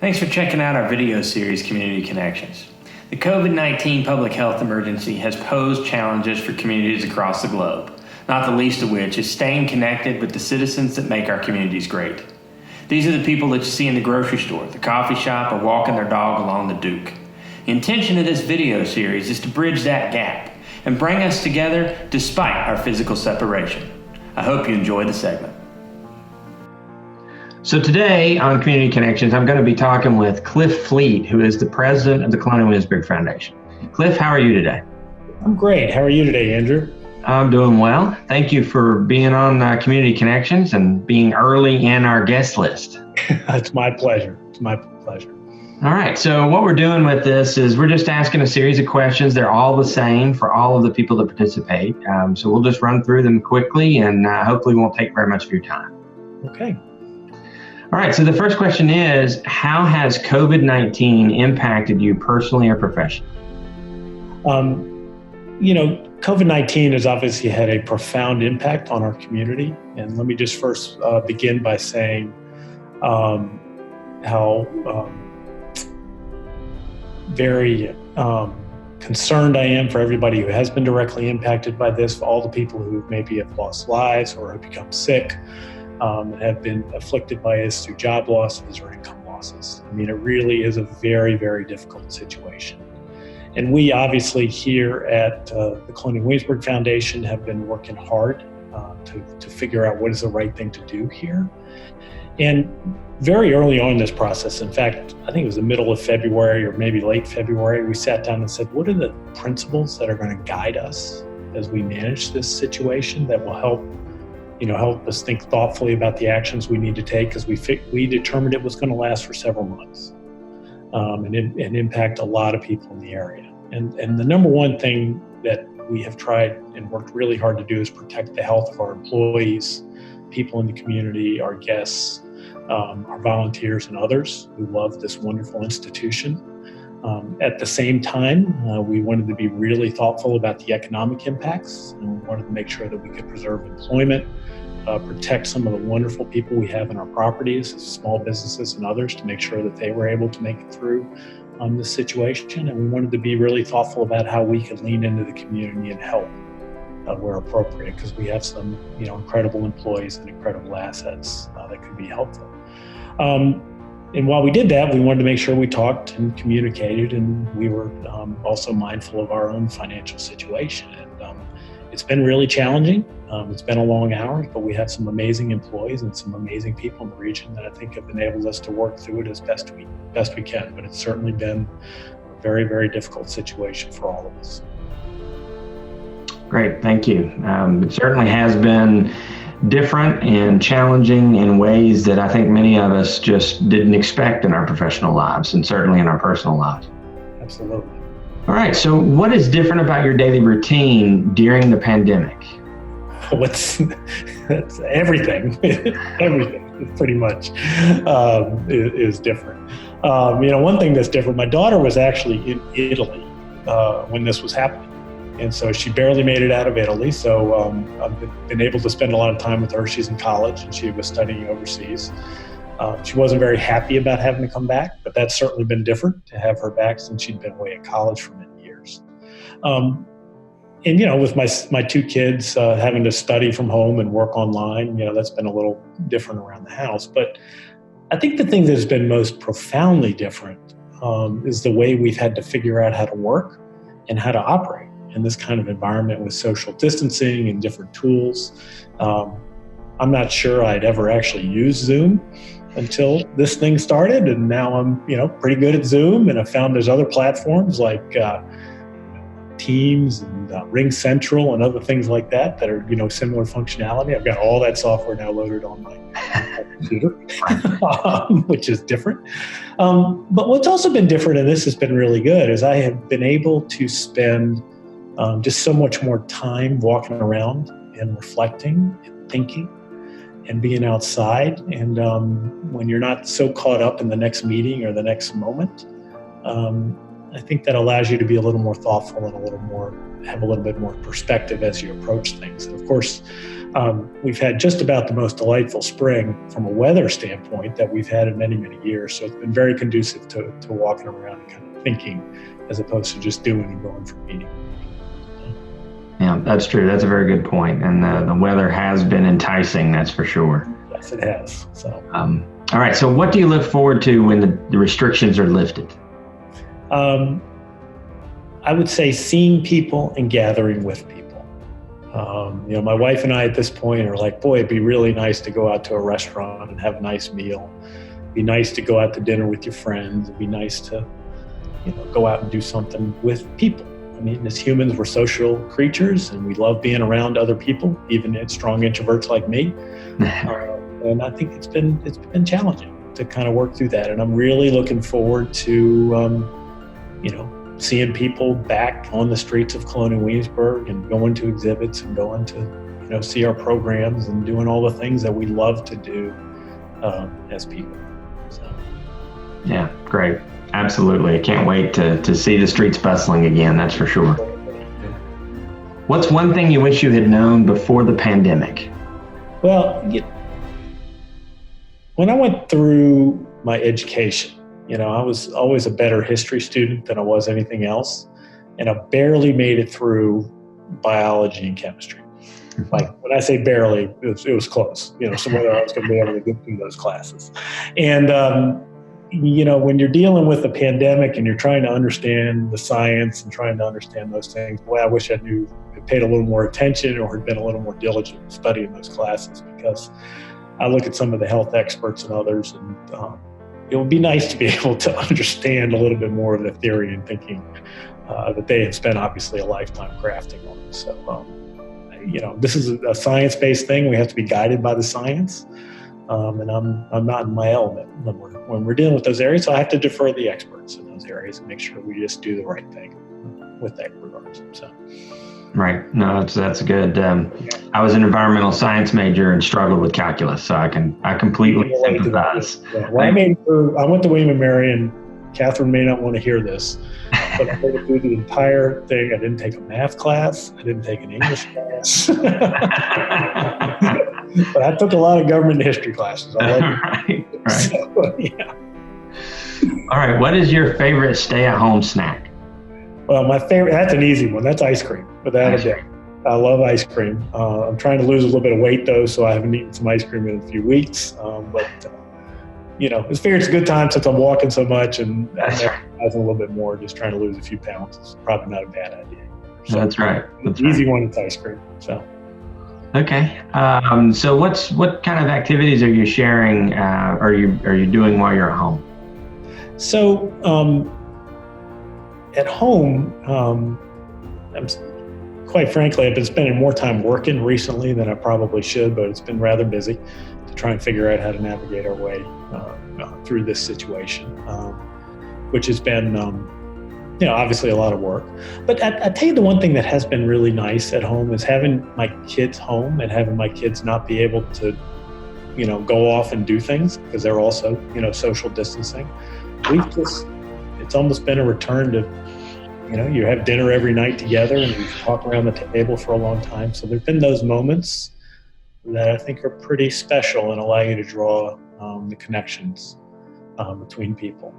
Thanks for checking out our video series, Community Connections. The COVID-19 public health emergency has posed challenges for communities across the globe, not the least of which is staying connected with the citizens that make our communities great. These are the people that you see in the grocery store, the coffee shop, or walking their dog along the Duke. The intention of this video series is to bridge that gap and bring us together despite our physical separation. I hope you enjoy the segment. So today on Community Connections, I'm going to be talking with Cliff Fleet, who is the president of the Colonial Williamsburg Foundation. Cliff, how are you today? I'm great. How are you today, Andrew? I'm doing well. Thank you for being on Community Connections and being early in our guest list. It's my pleasure. It's my pleasure. All right. So what we're doing with this is we're just asking a series of questions. They're all the same for all of the people that participate. So we'll just run through them quickly and hopefully won't take very much of your time. Okay. All right. So the first question is, how has COVID-19 impacted you personally or professionally? COVID-19 has obviously had a profound impact on our community. And let me just first begin by saying how very concerned I am for everybody who has been directly impacted by this, for all the people who maybe have lost lives or have become sick, and have been afflicted by this through job losses or income losses. I mean, it really is a very, very difficult situation. And we obviously here at the Colonial Williamsburg Foundation have been working hard to figure out what is the right thing to do here. And very early on in this process, in fact, I think it was the middle of February or maybe late February, we sat down and said, what are the principles that are going to guide us as we manage this situation that will help us think thoughtfully about the actions we need to take, because we determined it was going to last for several months and impact a lot of people in the area. And the number one thing that we have tried and worked really hard to do is protect the health of our employees, people in the community, our guests, our volunteers, and others who love this wonderful institution. At the same time, we wanted to be really thoughtful about the economic impacts, and we wanted to make sure that we could preserve employment, protect some of the wonderful people we have in our properties, small businesses and others, to make sure that they were able to make it through this situation. And we wanted to be really thoughtful about how we could lean into the community and help where appropriate, because we have some incredible employees and incredible assets that could be helpful. And while we did that, we wanted to make sure we talked and communicated, and we were also mindful of our own financial situation. And it's been really challenging. It's been a long hours, but we have some amazing employees and some amazing people in the region that I think have enabled us to work through it as best we can. But it's certainly been a very, very difficult situation for all of us. Great, thank you. It certainly has been different and challenging in ways that I think many of us just didn't expect in our professional lives and certainly in our personal lives. Absolutely. All right, so what is different about your daily routine during the pandemic? It's everything. Everything pretty much is different. One thing that's different, my daughter was actually in Italy when this was happening. And so she barely made it out of Italy. So I've been able to spend a lot of time with her. She's in college and she was studying overseas. She wasn't very happy about having to come back, but that's certainly been different to have her back since she'd been away at college for many years. With my two kids having to study from home and work online, that's been a little different around the house. But I think the thing that's been most profoundly different is the way we've had to figure out how to work and how to operate in this kind of environment with social distancing and different tools. I'm not sure I'd ever actually used Zoom until this thing started, and now I'm pretty good at Zoom, and I found there's other platforms like Teams and Ring Central and other things like that are similar functionality. I've got all that software now loaded on my computer, which is different. But what's also been different, and this has been really good, is I have been able to spend just so much more time walking around and reflecting and thinking and being outside. And when you're not so caught up in the next meeting or the next moment, I think that allows you to be a little more thoughtful and have a little bit more perspective as you approach things. And of course, we've had just about the most delightful spring from a weather standpoint that we've had in many, many years. So it's been very conducive to walking around and kind of thinking as opposed to just doing and going from meeting. Yeah, that's true. That's a very good point. And the weather has been enticing, that's for sure. Yes, it has. So, all right. So what do you look forward to when the restrictions are lifted? I would say seeing people and gathering with people. My wife and I at this point are like, boy, it'd be really nice to go out to a restaurant and have a nice meal. It'd be nice to go out to dinner with your friends. It'd be nice to, go out and do something with people. I mean, as humans, we're social creatures and we love being around other people, even strong introverts like me. And I think it's been challenging to kind of work through that. And I'm really looking forward to, seeing people back on the streets of Colonial Williamsburg and going to exhibits and going to, see our programs and doing all the things that we love to do as people. So. Yeah, great. Absolutely. I can't wait to see the streets bustling again, that's for sure. What's one thing you wish you had known before the pandemic? Well, when I went through my education, I was always a better history student than I was anything else. And I barely made it through biology and chemistry. Like when I say barely, it was close, so whether I was going to be able to get through those classes. And, when you're dealing with a pandemic and you're trying to understand the science and trying to understand those things, boy, I wish I paid a little more attention or had been a little more diligent in studying those classes, because I look at some of the health experts and others, and it would be nice to be able to understand a little bit more of the theory and thinking that they have spent obviously a lifetime crafting on. So, this is a science-based thing. We have to be guided by the science. And I'm not in my element when we're dealing with those areas. So I have to defer the experts in those areas and make sure we just do the right thing with that regard. So. Right. No, that's good. I was an environmental science major and struggled with calculus, so I completely sympathize. Yeah. Well, I went to William and Mary, and Catherine may not want to hear this, but I had to do the entire thing. I didn't take a math class. I didn't take an English class. But I took a lot of government history classes. I Right. So, yeah. All right. What is your favorite stay-at-home snack? Well, my favorite, that's an easy one. That's ice cream, without a doubt. I love ice cream. I'm trying to lose a little bit of weight, though, so I haven't eaten some ice cream in a few weeks. But it's figured it's a good time since I'm walking so much and I'm exercising a little bit more, just trying to lose a few pounds. It's probably not a bad idea. So, that's right. Easy one is ice cream. So. Okay. So what kind of activities are you sharing? Are you doing while you're at home? So at home, quite frankly, I've been spending more time working recently than I probably should, but it's been rather busy to try and figure out how to navigate our way through this situation, which has been obviously a lot of work. But I tell you, the one thing that has been really nice at home is having my kids home and having my kids not be able to, go off and do things because they're also, social distancing. It's almost been a return to, you have dinner every night together and you talk around the table for a long time. So there've been those moments that I think are pretty special and allow you to draw the connections between people.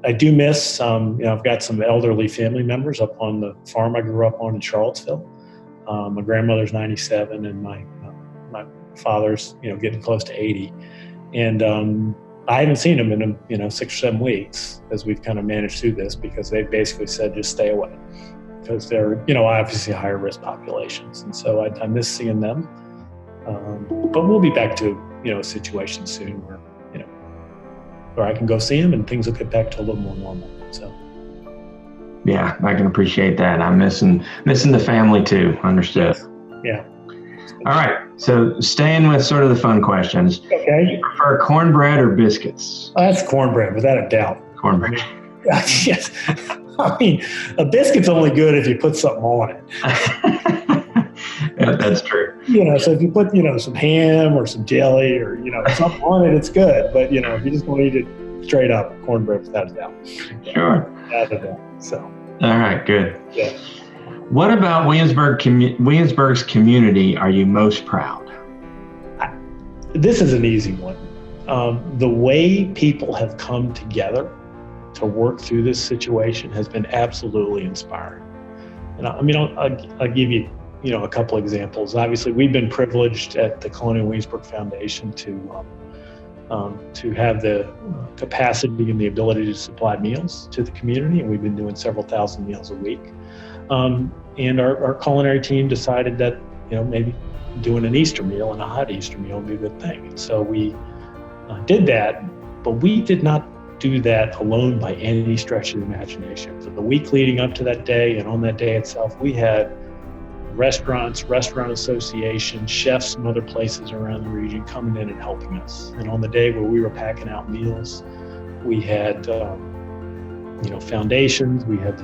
I do miss, I've got some elderly family members up on the farm I grew up on in Charlottesville. My grandmother's 97 and my father's, getting close to 80. And I haven't seen them in, 6 or 7 weeks as we've kind of managed through this, because they basically said, just stay away, because they're, obviously higher risk populations. And so I miss seeing them. But we'll be back to, a situation soon where I can go see them and things will get back to a little more normal. So. Yeah, I can appreciate that. I'm missing the family too. Understood. Yeah. All right. So staying with sort of the fun questions. Okay. Do you prefer cornbread or biscuits? That's cornbread, without a doubt. Cornbread. Yes. I mean, a biscuit's only good if you put something on it. Yeah, that's true. So if you put, some ham or some jelly or, something on it, it's good. But, if you just want to eat it straight up cornbread without a doubt. Sure. Without a doubt. So. All right, good. Yeah. What about Williamsburg's community are you most proud? This is an easy one. The way people have come together to work through this situation has been absolutely inspiring. And I'll give you, a couple examples. Obviously, we've been privileged at the Colonial Williamsburg Foundation to have the capacity and the ability to supply meals to the community, and we've been doing several thousand meals a week. And our culinary team decided that, maybe doing an Easter meal and a hot Easter meal would be a good thing. And so we did that, but we did not do that alone by any stretch of the imagination. For the week leading up to that day and on that day itself, we had restaurants, restaurant associations, chefs from other places around the region coming in and helping us. And on the day where we were packing out meals, we had, foundations, we had,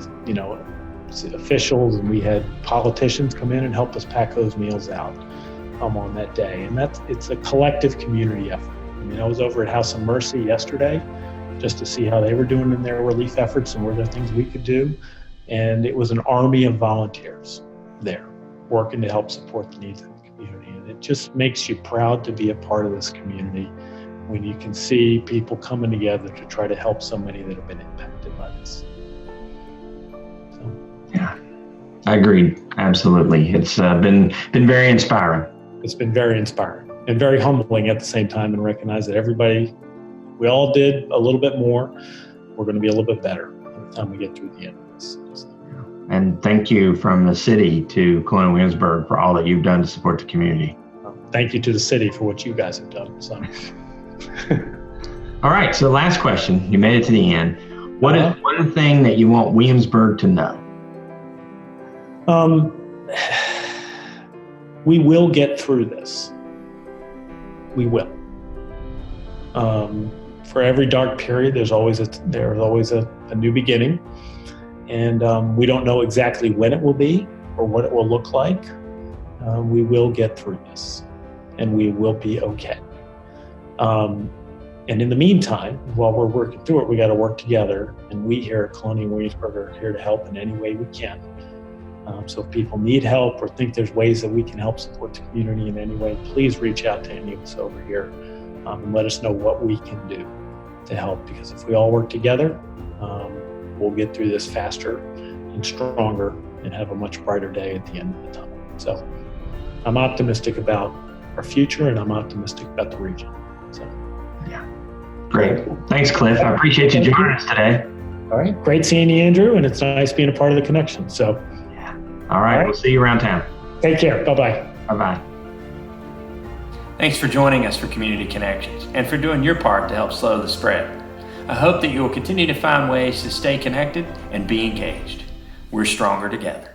officials, and we had politicians come in and help us pack those meals out on that day. And it's a collective community effort. I was over at House of Mercy yesterday just to see how they were doing in their relief efforts and were there things we could do. And it was an army of volunteers there working to help support the needs of the community. And it just makes you proud to be a part of this community when you can see people coming together to try to help so many that have been impacted by this. Yeah, I agree. Absolutely. It's been very inspiring. It's been very inspiring and very humbling at the same time, and recognize that we all did a little bit more. We're going to be a little bit better by the time we get through the end of this. And thank you from the city to Colonial Williamsburg for all that you've done to support the community. Thank you to the city for what you guys have done. So. All right. So last question. You made it to the end. What is one thing that you want Williamsburg to know? We will get through this. We will. For every dark period, there's always a new beginning, and we don't know exactly when it will be or what it will look like. We will get through this, and we will be okay. And in the meantime, while we're working through it, we got to work together, and we here at Colonial Williamsburg are here to help in any way we can. So if people need help or think there's ways that we can help support the community in any way, please reach out to any of us over here and let us know what we can do to help. Because if we all work together, we'll get through this faster and stronger and have a much brighter day at the end of the tunnel. So I'm optimistic about our future, and I'm optimistic about the region. So, yeah, great. Thanks, Cliff. I appreciate you joining us today. All right. Great seeing you, Andrew, and it's nice being a part of the connection. So. All right. We'll see you around town. Take care. Bye-bye. Bye-bye. Thanks for joining us for Community Connections and for doing your part to help slow the spread. I hope that you will continue to find ways to stay connected and be engaged. We're stronger together.